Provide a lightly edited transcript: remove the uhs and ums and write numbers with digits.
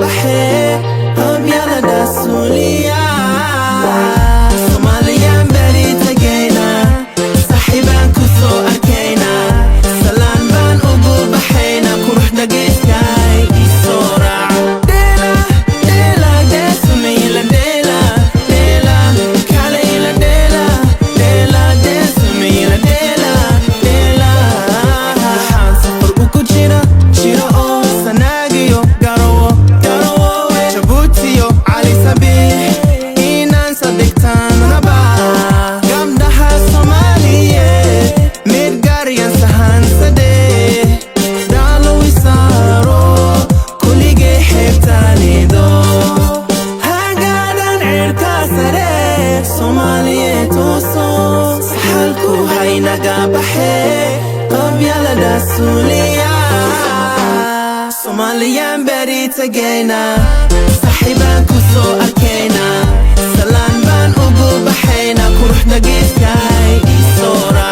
bahe Abyala da suliya Somaliyan beri tagayna Saxiban kuso arkayna Salaan baan ugu baxayna Quruxda geeskay isoo raac Dela, dela, deesumayla dela Dela, kalayla dela Dela, deesumayla dela Dela Waxaan safar ugu jira Jira oo sanaagiyo Garawo, garawo Jabuutiyo cali sabiix Inaan sadigtaan rabaa Gabdhaha Soomaaliyeed Midgaaryan sahansadee Daalo isaaro Kuligay xeebtaanido Hagaadan cirka sare Soomaaliyeed tooso Saxalku haynaga baxe Qabyaalada suuliya Somaliyan beri tagayna Saxibaan kusoo arkayna Salaan baan ugu baxayna Quruxda geeskay isoo raac